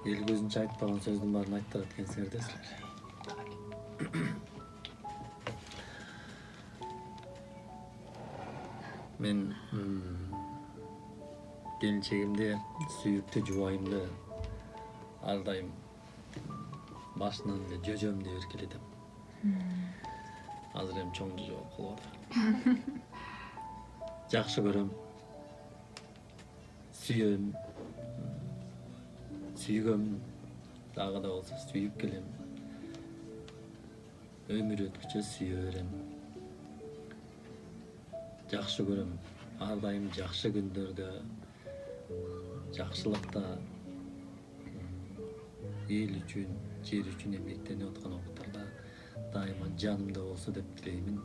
эл көзүнчө айтпаган сөздүн баарын айтып эткенсиңер да силер. Мен келинчегимди, сүйүктүү жубайымды ар дайым башынан эле жөжөм деп эркелетем. Азыр эми чоң жожо болуп калып. Жакшы көрөм. Сүйөм. Сүйгөм. Дагы да болсо сүйүп келем. Өмүр өткүчө сүйө берем. Жакшы көрөм. Ар дайым жакшы күндөрдө, жакшылыкта эл үчүн, жер үчүн эмгектенип аткан убактарда дайыма жанымда болсо деп тилеймин.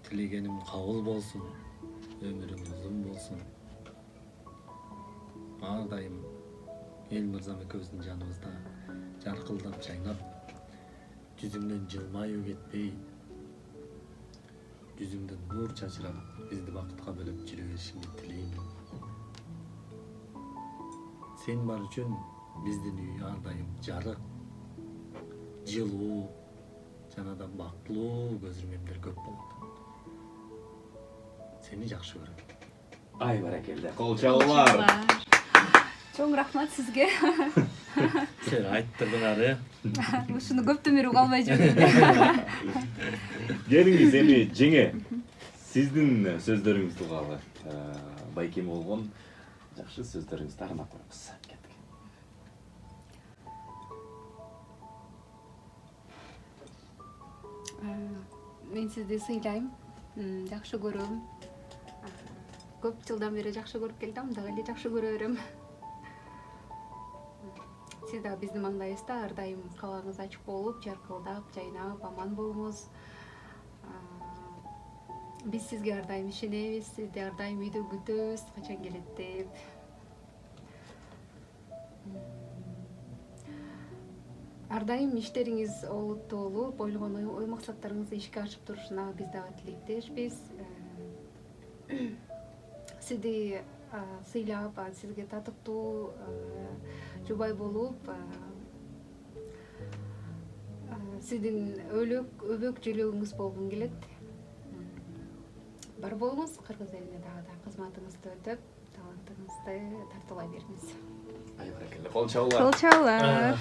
Тилегеним кабыл болсун, өмүрүң узун болсун. Ар дайым эл мырзам экөөбүздүн жаныбызда жаркылдап жайнап, жүзүңдөн жылмаюу кетпей, жүзүңдөн нур чачырап, бизди бакытка бөлөп жүрө беришиңди тилеймин. Сен бар үчүн биздин үй ар дайым жарык, жылуу жана да бактылуу көз ирмемдер көп болот. Сени жакшы көрөм. Ай баракелде. Кол чабуулар. Чоң рахмат сизге. Сен айттырдыңар, Ушуну көптөн бери уга албай жүрдүм. Келиңиз эми жеңе. Сиздин сөздөрүңүздү угалы. Байкем болгон жакшы сөздөрүңүздү арнап коебуз. Кеттик. Мен сизди сыйлайм, жакшы көрөм. Көп жылдан бери жакшы көрүп келдим, дагы эле жакшы көрө берем. Сиз да биздин маңдайыбызда ар дайым кабагыңыз ачык болуп, жаркылдап, жайнап, аман болуңуз. Биз сизге ар дайым ишенебиз, сизди ар дайым үйдө күтөбүз, качан келет деп. Ар дайым иштериңиз олуттуу болуп, ойлогон ой максаттарыңызды ишке ашып турушуна биз дагы тилектешпиз. Сизди сыйлап, сизге татыктуу жубай болуп, сиздин өбөк жөлөгүңүз болгум келет. Бар болуңуз, кыргыз элине дагы да кызматыңызды өтөп, талантыңызды тартуулай бериңиз. Ай баракелде. Кол чабуулар. Кол чабуулар.